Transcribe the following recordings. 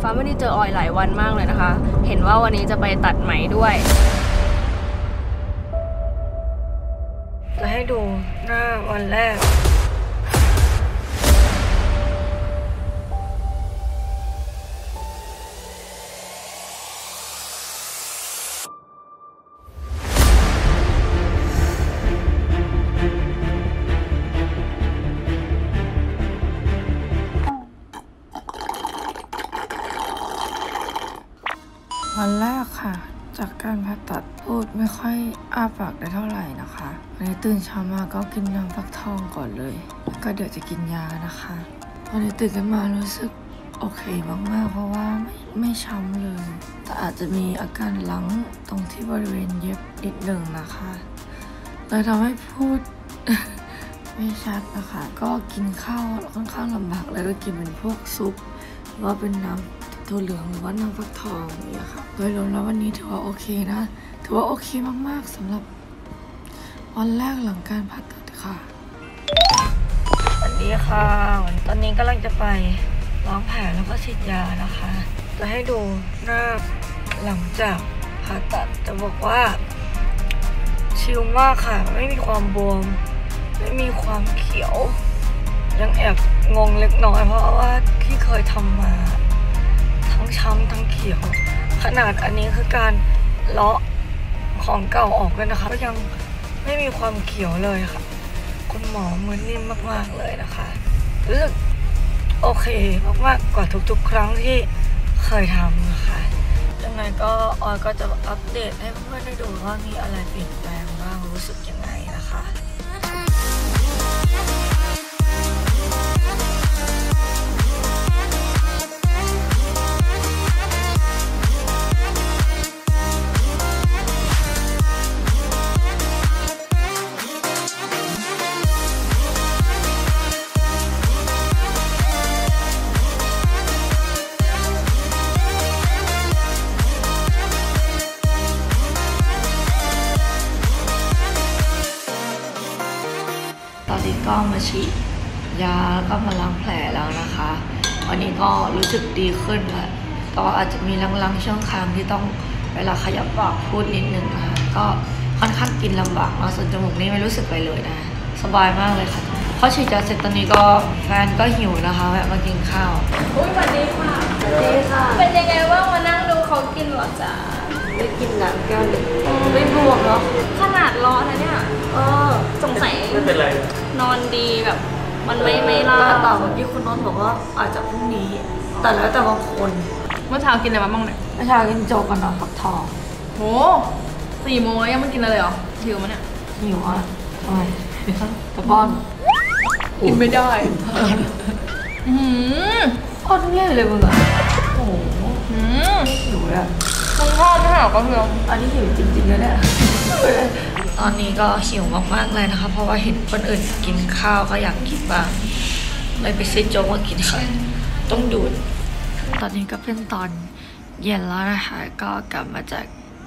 ฟ้าไม่ได้เจอออยหลายวันมากเลยนะคะเห็นว่าวันนี้จะไปตัดไหมด้วยจะให้ดูหน้าวันแรกวันแรกค่ะจากการผ่าตัดพูดไม่ค่อยอ้าปากได้เท่าไหร่นะคะวันนี้ตื่นเช้ามาก็กินน้ำฟักทองก่อนเลยแล้วก็เดี๋ยวจะกินยานะคะวันนี้ตื่นขึ้นมารู้สึกโอเคมากๆเพราะว่าไม่ช้ำเลยแต่อาจจะมีอาการลังตรงที่บริเวณเย็บนิดหนึ่งนะคะเลยทำให้พูด ไม่ชัดนะคะก็กินข้าวค่อนข้างลำบากแล้วก็กินเป็นพวกซุปหรือว่าเป็นน้ำถั่วเหลืองหรือว่าน้ำฟักทองเนี่ยค่ะโดยรวมแล้ววันนี้ถือว่าโอเคนะถือว่าโอเคมากๆสำหรับวันแรกหลังการผ่าตัดค่ะสวัสดีค่ะตอนนี้กำลังจะไปล้างแผลแล้วก็ฉีดยานะคะจะให้ดูหน้าหลังจากผ่าตัดจะบอกว่าชิลมากค่ะไม่มีความบวมไม่มีความเขียวยังแอบงงเล็กน้อยเพราะว่าที่เคยทำมาทั้งช้ำทั้งเขียวขนาดอันนี้คือการเลาะของเก่าออกเลยนะคะก็ยังไม่มีความเขียวเลยค่ะคุณหมอมือนิ่มมากๆเลยนะคะรู้สึกโอเคมากๆกว่าทุกๆครั้งที่เคยทำนะคะยังไงก็ออยก็จะอัปเดตให้เพื่อนๆได้ดูว่ามีอะไรเปลี่ยนแปลงบ้างรู้สึกยังไงนะคะตอนนี้ก็มาฉีดยาแล้วก็มาล้างแผลแล้วนะคะวันนี้ก็รู้สึกดีขึ้นแล้วแต่อาจจะมีลังๆช่วงคางที่ต้องเวลาขยับปากพูดนิดนึงนะคะก็ค่อนข้างกินลำบากเนาะส่วนจมูกนี่ไม่รู้สึกไปเลยนะสบายมากเลยค่ะพอฉีดยาเสร็จตอนนี้ก็แฟนก็หิวนะคะแวะมากินข้าวอุ้ยสวัสดีค่ะสวัสดีค่ะเป็นยังไงบ้างมานั่งดูเขากินหรอจ๊ะได้กินน้ำแก้วหนึ่งไม่บวมเนาะขนาดร้อนนะเนี่ยสงสัยไม่เป็นไรนอนดีแบบมันไม่ล่าต่อที่คุณน้องบอกว่าอาจจะพรุ่งนี้แต่แล้วแต่บางคนเมื่อเช้ากินอะไรมาบ้างเนี่ยเมื่อเช้ากินโจ๊กกับน้ำฟักทองโห4 โมงแล้วยังไม่กินอะไรหรอหิวมั้ยเนี่ยหิวอ่ะทำไมจะป้อนกินไม่ได้ป้อนง่ายเลยมึงอ่ะโอ้โหหิวเลยอ่ะมึงชอบไม่ใช่หรอก็คืออันนี้หิวจริงๆเลยเนี่ยตอนนี้ก็หิวมากๆเลยนะคะเพราะว่าเห็นคนอื่นกินข้าวก็อยากกินบ้างเลยไปซื้อโจ๊กมากินค่ะต้องดูดตอนนี้ก็เป็นตอนเย็นแล้วนะคะก็กลับมาจาก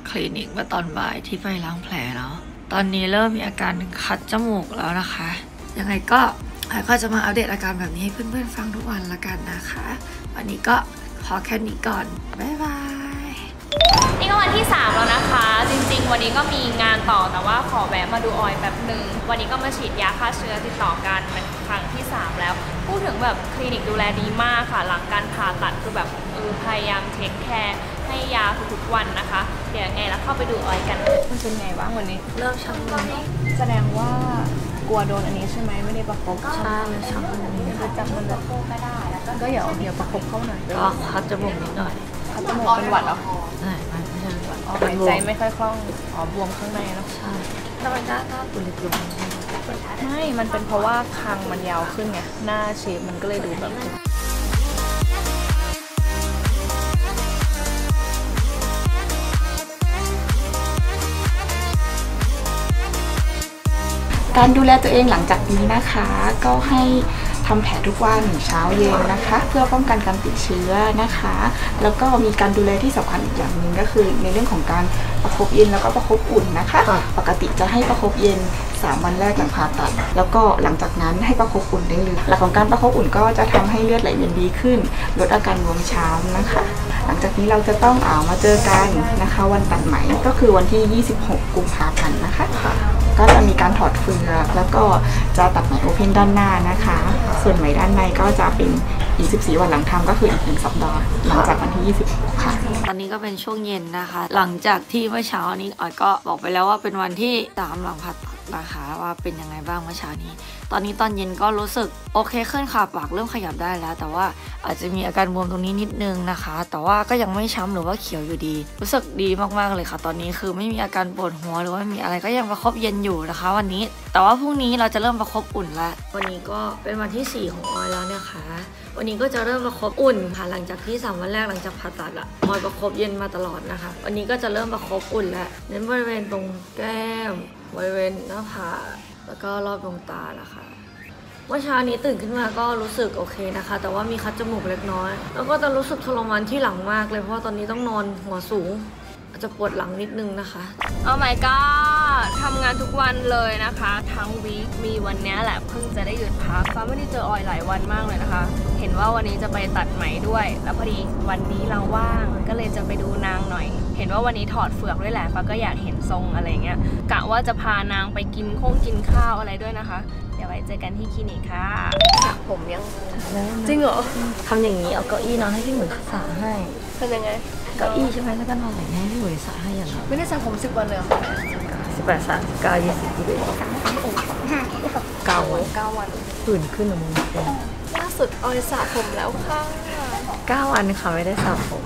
คลินิกเมื่อตอนบ่ายที่ไปล้างแผลแล้วตอนนี้เริ่มมีอาการคัดจมูกแล้วนะคะยังไงก็จะมาอัปเดตอาการแบบนี้ให้เพื่อนๆฟังทุกวันละกันนะคะวันนี้ก็พอแค่นี้ก่อนบ๊ายบายนี่ก็วันที่3แล้วนะคะจริงๆวันนี้ก็มีงานต่อแต่ว่าขอแวะมาดูออยแบบหนึ่งวันนี้ก็มาฉีดยาฆ่าเชื้อติดต่อกันเป็นครั้งที่3แล้วพูดถึงแบบคลินิกดูแลดีมากค่ะหลังการผ่าตัดคือแบบพยายามเทคแคร์ให้ยาทุกๆวันนะคะเดี๋ยวไงแล้วเข้าไปดูออยกันมันเป็นไงบ้างวันนี้เริ่มช้ำเลยแสดงว่ากลัวโดนอันนี้ใช่ไหมไม่ได้ประคบใช่เลยช้ำอันนี้คือจับมันประคบก็ได้แล้วก็เดี๋ยวประคบเข้าหน่อยก็คัดจมูกนิดหน่อยคัดจมูกเป็นหวัดเหรอใช่ไม่ใช่หวัดหายใจไม่ค่อยคล่องบวมข้างในแล้วใช่ทำไมหน้าตุ่นตุ่นไม่มันเป็นเพราะว่าคางมันยาวขึ้นไงหน้าเชฟมันก็เลยดูแบบการดูแลตัวเองหลังจากนี้นะคะก็ให้ทำแผลทุกวันเช้าเย็นนะคะเพื่อป้องกันการติดเชื้อนะคะแล้วก็มีการดูแลที่สำคัญอีกอย่างหนึ่งก็คือในเรื่องของการประคบเย็นแล้วก็ประคบอุ่นนะคะปกติจะให้ประคบเย็น 3 วันแรกหลังผ่าตัดแล้วก็หลังจากนั้นให้ประคบอุ่นได้เลยหลักของการประคบอุ่นก็จะทำให้เลือดไหลเวียนดีขึ้นลดอาการบวมช้ำนะคะหลังจากนี้เราจะต้องมาเจอกันนะคะวันตัดไหมก็คือวันที่ 26 กุมภาพันธ์นะคะก็จะมีการถอดเฟือกแล้วก็จะตัดไหมโอเพนด้านหน้านะคะส่วนไหมด้านในก็จะเป็นอีก 14 วันหลังทำก็คืออีก1 สัปดาห์หลังจากวันที่ 26 ค่ะตอนนี้ก็เป็นช่วงเย็นนะคะหลังจากที่เมื่อเช้านี้ออยก็บอกไปแล้วว่าเป็นวันที่3หลังผ่าตัดนะคะว่าเป็นยังไงบ้างเมื่อเช้านี้ตอนนี้ตอนเย็นก็รู้สึกโอเคขึ้นค่ะปากเริ่มขยับได้แล้วแต่ว่าอาจจะมีอาการบวมตรงนี้นิดนึงนะคะแต่ว่าก็ยังไม่ช้ำหรือว่าเขียวอยู่ดีรู้สึกดีมากๆเลยค่ะตอนนี้คือไม่มีอาการปวดหัวหรือว่ามีอะไรก็ยังประคบเย็นอยู่นะคะวันนี้แต่ว่าพรุ่งนี้เราจะเริ่มประคบอุ่นแล้ววันนี้ก็เป็นวันที่4ของออยแล้วนะคะวันนี้ก็จะเริ่มประคบอุ่นค่ะหลังจากที่3 วันแรกหลังจากผ่าตัดอะออยประคบเย็นมาตลอดนะคะวันนี้ก็จะเริ่มประคบอุ่นแล้วเน้นบริเวณตรงแก้มบริเวณหน้าผากแล้วก็รอบดวงตานะคะเมื่อเช้านี้ตื่นขึ้นมาก็รู้สึกโอเคนะคะแต่ว่ามีคัดจมูกเล็กน้อยแล้วก็จะรู้สึกทรมานที่หลังมากเลยเพราะว่าตอนนี้ต้องนอนหัวสูงอาจจะปวดหลังนิดนึงนะคะmy god ทำงานทุกวันเลยนะคะทั้งวีคมีวันนี้แหละเพิ่งจะได้หยุดพักฟ้าไม่ได้เจอออยหลายวันมากเลยนะคะเห็นว่าวันนี้จะไปตัดไหมด้วยแล้วพอดีวันนี้เราว่างก็เลยจะไปดูนางหน่อยเห็นว่าวันนี้ถอดเฟือกด้วยแหละฟ้าก็อยากเห็นทรงอะไรเงี้ยกะว่าจะพานางไปกินข้าวอะไรด้วยนะคะเดี๋ยวไว้เจอกันที่คลินิกค่ะผมยังจริงเหรอทำอย่างนี้เอาเก้าอี้นอนให้พี่หมวยสระให้เป็นยังไงเก้าอี้ใช่ไหมแล้วก็นอนอย่างนี้ให้พี่หมวยสระให้อย่างนั้นไม่ได้สระผม10 วันเลย18 39 20 21 9 วันผื่นขึ้นหรือมึงล่าสุดออยสระผมแล้วค่ะ9 วันค่ะไม่ได้สระผม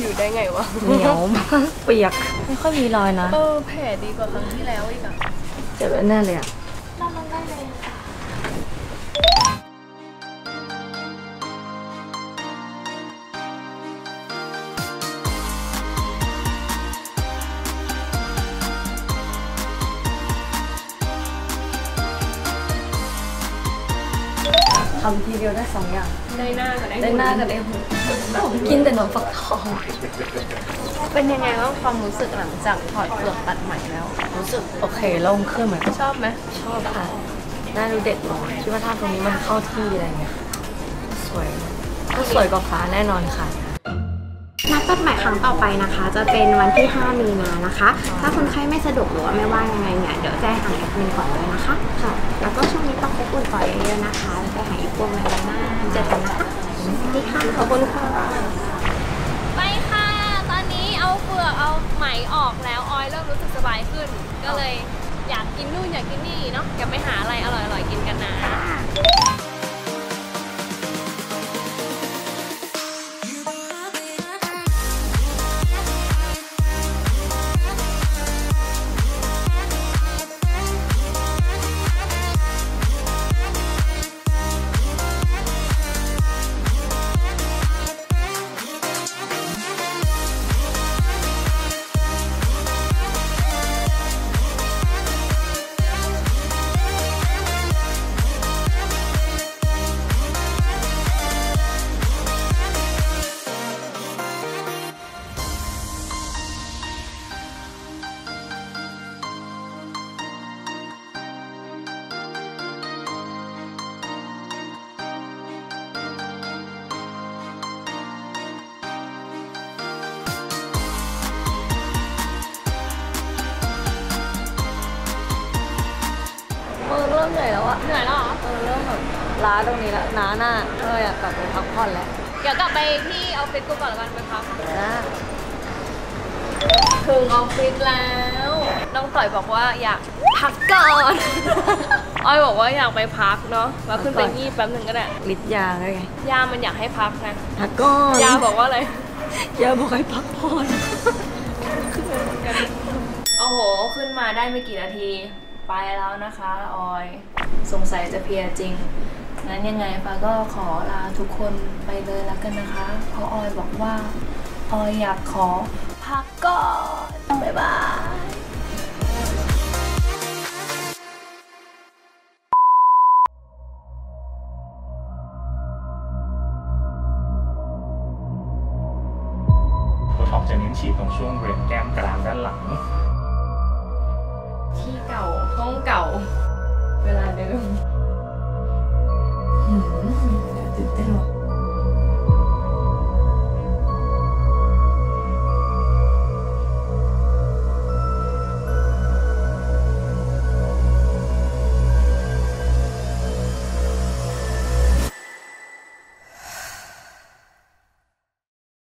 อยู่ได้ไงวะเหนียวมากเปียกไม่ค่อยมีรอยนะแผลดีกว่าครั้งที่แล้วอีกอะเจ็บแน่เลยอะลองได้เลยค่ะทำทีเดียวได้2 อย่างได้หน้ากับได้หน้ากับได้หูกินแต่หนมฟักทองเป็นยังไงบ้างความรู้สึกหลังจากถอดเปลือกตัดใหม่แล้วรู้สึกโอเคโล่งขึ้นเหมือนชอบไหมชอบค่ะหน้าดูเด็กลงคิดว่าถ้าตรงนี้มันเข้าที่อะไรเงี้ยสวยกว่าฟ้าแน่นอนค่ะนัดตัดไหมครั้งต่อไปนะคะจะเป็นวันที่5 มีนานะคะถ้าคนไข้ไม่สะดวกหรือว่าไม่ว่างยังไงเนี่ยเดี๋ยวแจ้งทางแอดมินก่อนเลยนะคะค่ะแล้วก็ช่วงนี้ต้องพบอุ่นก่อนเยอะๆนะคะแล้วก็หายปวดในวันหน้าเจอกันนะคะสวัสดีค่ะขอบคุณค่ะไปค่ะตอนนี้เอาเฟือกเอาไหมออกแล้วออยเริ่มรู้สึกสบายขึ้นก็เลยอยากกินนู่นอยากกินนี่เนาะอยากไปหาอะไรอร่อยๆกินกันนะเริ่มเหนื่อยแล้วอะเหนื่อยแล้วเหรอเริ่มแบบล้าตรงนี้แล้วหน้าอยากกลับไปพักผ่อนแล้วเดี๋ยวกลับไปที่ออฟฟิศกูก่อนแล้วกันไปพักนะถึงออฟฟิศแล้วน้องต่อยบอกว่าอยากพักก่อนอ้อยบอกว่าอยากไปพักเนาะแล้วขึ้นไปงีบแป๊บหนึ่งก็ได้ฤทธิ์ยาไงยามันอยากให้พักนะพักก่อนยาบอกว่าอะไรยาบอกให้พักผ่อนขึ้นไปเหมือนกันโอ้โหขึ้นมาได้ไม่กี่นาทีไปแล้วนะคะออยสงสัยจะเพลียจริงงั้นยังไงฟ้าก็ขอลาทุกคนไปเลยแล้วกันนะคะเพราะออยบอกว่าออยอยากขอพักก่อนบ๊ายบาย จะเน้นฉีดตรงช่วงบริเวณแก้มกลางด้านหลังที่เก่าห้องเก่า เวลาเดิม